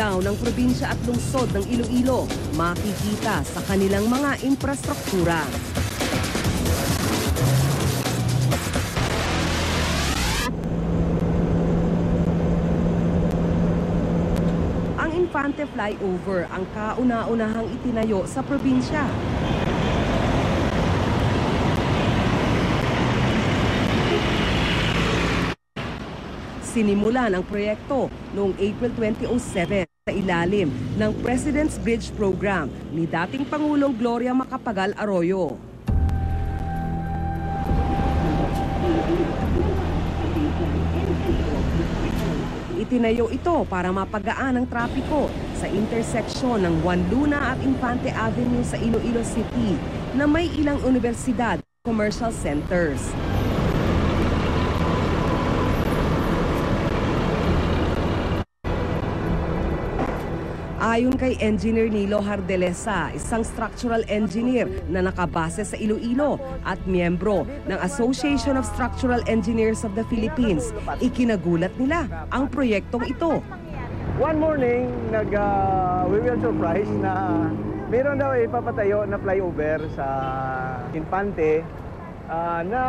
daw ng probinsya at lungsod ng Iloilo makikita sa kanilang mga infrastruktura. Ang Infante Flyover ang kauna-unahang itinayo sa probinsya. Sinimulan ang proyekto noong April 2007 sa ilalim ng President's Bridge Program ni dating Pangulong Gloria Macapagal Arroyo. Itinayo ito para mapagaan ang trapiko sa interseksyon ng Juan Luna at Infante Avenue sa Iloilo City na may ilang universidad at commercial centers. Ayon kay Engineer Nilo Hardelesa, isang structural engineer na nakabase sa Iloilo at miyembro ng Association of Structural Engineers of the Philippines, ikinagulat nila ang proyektong ito. One morning, we were surprised na mayroon daw ipapatayo na flyover sa Infante na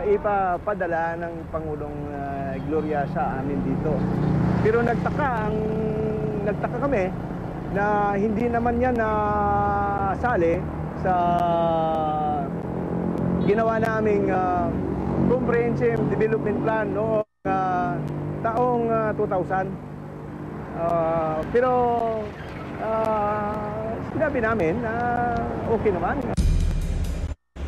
ipapadala ng Pangulong Gloria sa amin dito. Pero nagtaka kami na hindi naman yan nasali sa ginawa naming comprehensive development plan noong taong 2000. Pero sinabi namin na okay naman.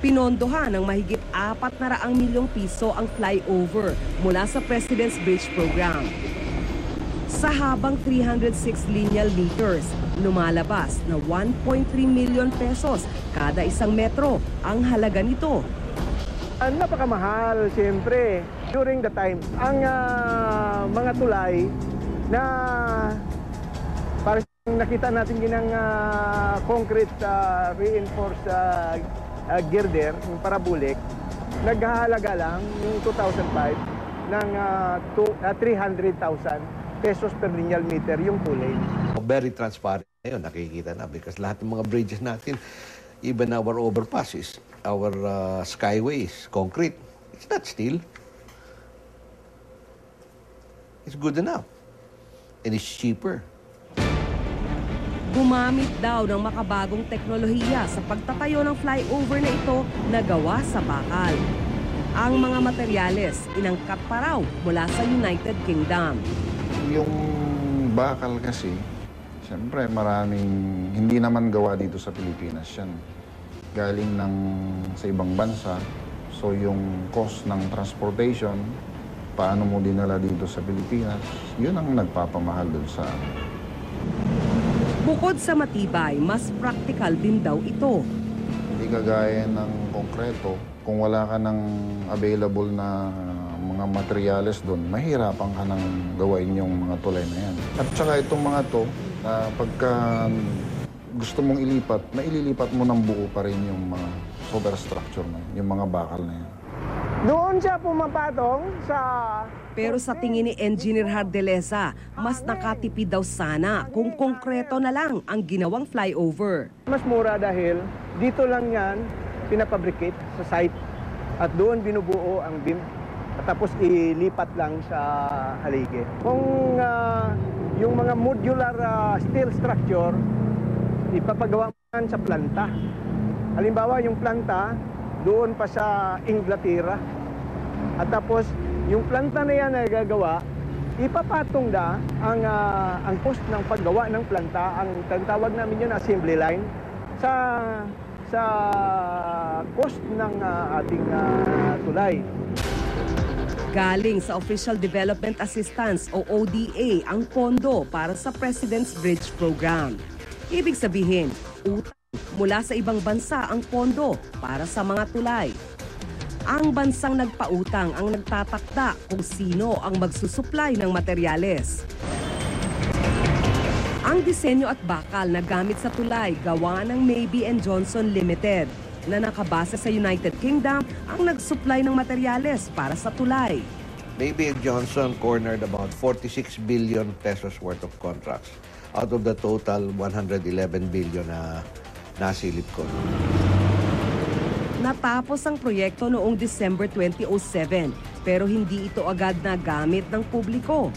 Pinondohan ng mahigit 400 milyong piso ang flyover mula sa President's Bridge Program. Sa habang 306 lineal meters, lumalabas na 1.3 million pesos kada isang metro ang halaga nito. Napakamahal, siyempre. During the time, ang mga tulay na parang nakita natin ginang concrete reinforced girder, yung parabolic, naghahalaga lang yung 2005 ng 300,000 pesos per lineal meter yung two-lane. Very transparent ngayon, nakikita na because lahat ng mga bridges natin, even our overpasses, our skyways, concrete, it's not steel. It's good enough. And it's cheaper. Gumamit daw ng makabagong teknolohiya sa pagtatayo ng flyover na ito na gawa sa bakal. Ang mga materyales inangkat pa raw mula sa United Kingdom. Yung bakal kasi, siyempre maraming hindi naman gawa dito sa Pilipinas yan. Galing sa ibang bansa. So yung cost ng transportation, paano mo dinala dito sa Pilipinas, yun ang nagpapamahal dun sa amin. Bukod sa matibay, mas practical din daw ito. Hindi kagaya ng konkreto. Kung wala ka ng available na mga materyales doon, mahirapan ka nang gawain yung mga tulay na yan. At saka itong mga to, pagka gusto mong ilipat, maililipat mo ng buo pa rin yung mga superstructure na yun, yung mga bakal na yan. Doon siya pumapatong sa... Pero sa tingin ni Engineer Hardelesa, mas nakatipid daw sana kung konkreto na lang ang ginawang flyover. Mas mura dahil dito lang yan pinapabricate sa site at doon binubuo ang beam at tapos ilipat lang sa haligi. Kung yung mga modular steel structure, ipapagawa man sa planta. Halimbawa yung planta, doon pa sa Inglaterra. At tapos, yung planta na yan na gagawa, ipapatong na ang cost ng paggawa ng planta, ang tawag namin yun assembly line, sa cost ng ating tulay. Galing sa Official Development Assistance o ODA ang pondo para sa President's Bridge Program. Ibig sabihin, utang mula sa ibang bansa ang pondo para sa mga tulay. Ang bansang nagpautang ang nagtatakda kung sino ang magsusupply ng materyales. Ang disenyo at bakal na gamit sa tulay gawa ng Maybe & Johnson Limited na nakabase sa United Kingdom ang nagsupply ng materyales para sa tulay. Maybe Johnson cornered about 46 billion pesos worth of contracts out of the total 111 billion na nasilip ko. Natapos ang proyekto noong December 2007 pero hindi ito agad nagamit ng publiko.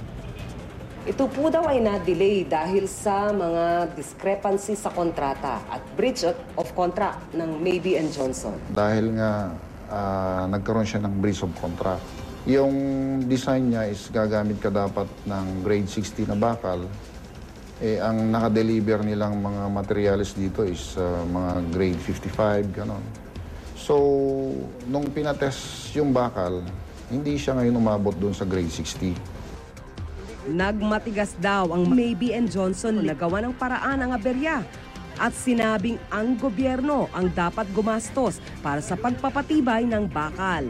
Ito po daw ay na-delay dahil sa mga discrepancy sa kontrata at breach of contract ng Mabee and Johnson. Dahil nga nagkaroon siya ng breach of contract. Yung design niya is gagamit ka dapat ng grade 60 na bakal. Ang naka-deliver nilang mga materials dito is mga grade 55, gano'n. So, nung pinatest yung bakal, hindi siya ngayon umabot doon sa grade 60. Nagmatigas daw ang Mabee and Johnson nagawa ng paraan ang aberya at sinabing ang gobyerno ang dapat gumastos para sa pagpapatibay ng bakal.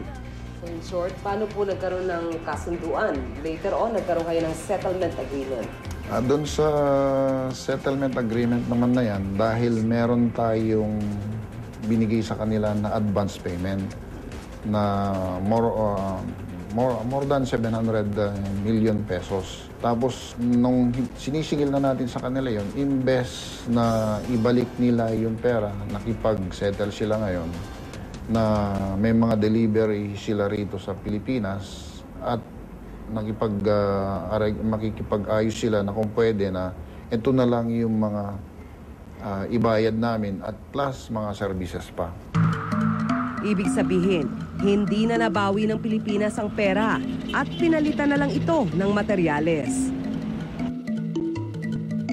In short, paano po nagkaroon ng kasunduan? Later on, nagkaroon kayo ng settlement agreement. Doon sa settlement agreement naman na yan, dahil meron tayong binigay sa kanila na advance payment na more than 700 million pesos. Tapos, nung sinisigil na natin sa kanila yon, imbes na ibalik nila yung pera, nakipag-settle sila ngayon, na may mga delivery sila rito sa Pilipinas at makikipag-ayos sila na kung pwede na ito na lang yung mga ibayad namin at plus mga services pa. Ibig sabihin, hindi na nabawi ng Pilipinas ang pera at pinalitan na lang ito ng materyales.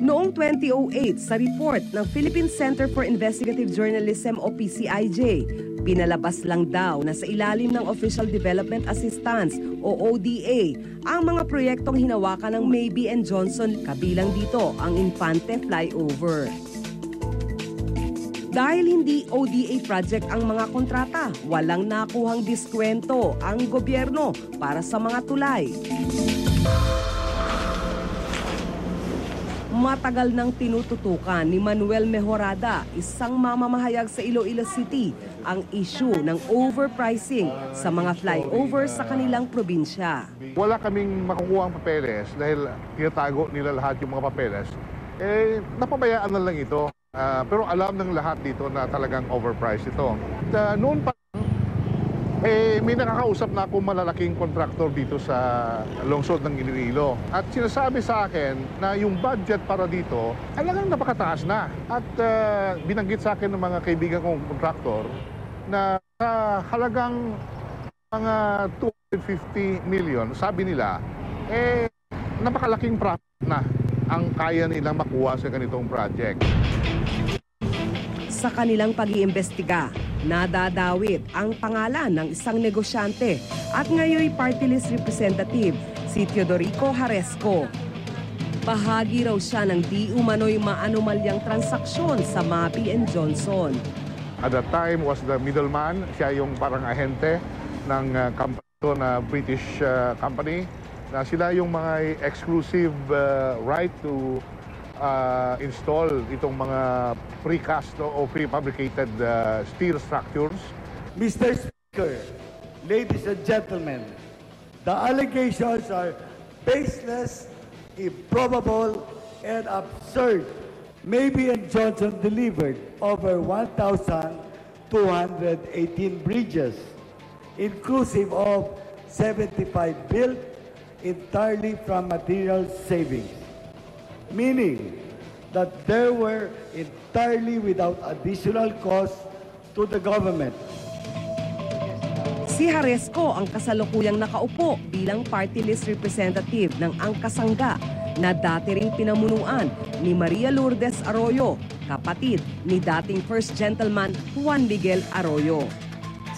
Noong 2008, sa report ng Philippine Center for Investigative Journalism o PCIJ, pinalabas lang daw na sa ilalim ng Official Development Assistance o ODA ang mga proyektong hinawakan ng Mabee and Johnson, kabilang dito ang Infante Flyover. Dahil hindi ODA project ang mga kontrata, walang nakuhang diskwento ang gobyerno para sa mga tulay. Matagal nang tinututukan ni Manuel Mejorada, isang mamamahayag sa Iloilo City, ang issue ng overpricing sa mga flyovers sa kanilang probinsya. Wala kaming makukuha ang papeles dahil tinatago nila lahat yung mga papeles. Napabayaan na lang ito. Pero alam ng lahat dito na talagang overpriced ito. Noon pa may nakakausap na akong malalaking kontraktor dito sa lungsod ng Iloilo. At sinasabi sa akin na yung budget para dito talagang napakataas na. At binanggit sa akin ng mga kaibigan kong kontraktor na sa halagang mga 250 million, sabi nila, napakalaking profit na ang kaya nilang makuha sa ganitong project. Sa kanilang pag-iimbestiga, nadadawit ang pangalan ng isang negosyante at ngayoy party list representative, si Teodorico Haresco. Bahagi raw siya ng di umano'y maanumalyang transaksyon sa Mabee and Johnson. At that time was the middleman, siya yung parang ahente ng company na British company, na sila yung mga exclusive right to install itong mga precast o prefabricated steel structures. Mr. Speaker, ladies and gentlemen, the allegations are baseless, improbable, and absurd. Mabee and Johnson delivered over 1,218 bridges, inclusive of 75 built entirely from material savings, meaning that they were entirely without additional cost to the government. Si Haresco ang kasalukuyang nakaupo bilang party list representative ng Angkasangga na dati ring pinamunuan ni Maria Lourdes Arroyo, kapatid ni dating First Gentleman Juan Miguel Arroyo.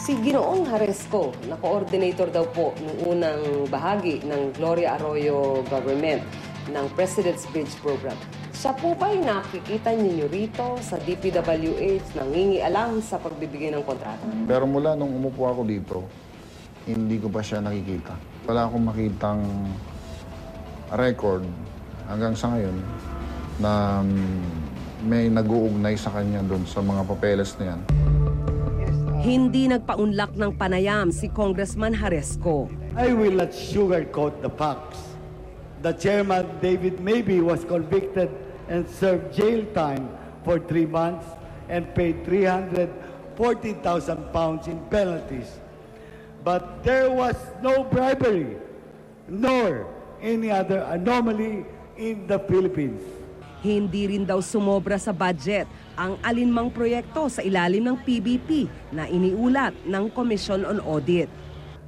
Si Ginoong Haresco, na coordinator daw po noong unang bahagi ng Gloria Arroyo government ng President's Bridge Program. Siya po ba'y nakikita ninyo rito sa DPWH nangingialam sa pagbibigay ng kontrata? Pero mula nung umupo ako dito, hindi ko pa siya nakikita. Wala akong makitang record hanggang sa ngayon na may nag-uugnay sa kanya doon sa mga papeles na yan. Hindi nagpaunlak ng panayam si Congressman Haresco. I will not sugarcoat the facts. The chairman, David Maybe, was convicted and served jail time for 3 months and paid 340,000 pounds in penalties. But there was no bribery, nor any other anomaly in the Philippines. Hindi rin daw sumobra sa budget ang alinmang proyekto sa ilalim ng PBP na iniulat ng Commission on Audit.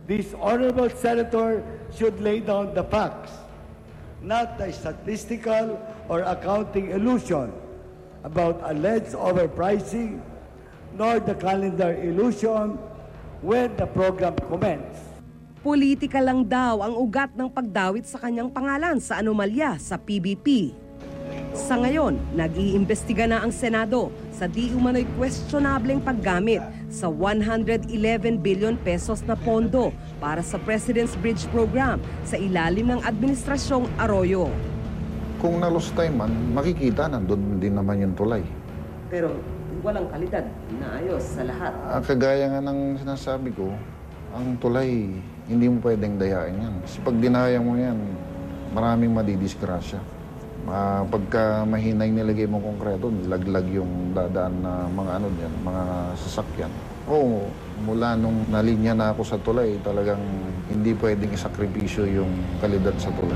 This honorable senator should lay down the facts, not the statistical or accounting illusion about alleged overpricing, nor the calendar illusion when the program commenced. Politika lang daw ang ugat ng pagdawit sa kanyang pangalan sa anomalya sa PBP. Sa ngayon, nag-iimbestiga na ang Senado sa di umano'y questionableng paggamit sa 111 billion pesos na pondo para sa President's Bridge Program sa ilalim ng Administrasyong Arroyo. Kung na-lost time man, makikita nandun din naman yung tulay. Pero walang kalidad, inaayos sa lahat. Kagaya nga ng sinasabi ko, ang tulay, hindi mo pwedeng dayain yan. Kasi pag dinaya mo yan, maraming madidisgrasya. Pagka mahina yung nilagay mong konkreto, laglag yung dadaan na mga mga sasakyan. Oo, mula nung nalinya na ako sa tulay, talagang hindi pwedeng isakripisyo yung kalidad sa tulay.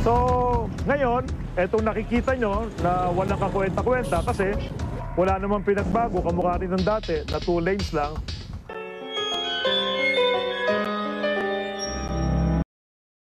So, ngayon, etong nakikita nyo na walang kakwenta-kwenta kasi wala namang pinagbago, kamukha rin ng dati na 2 lanes lang.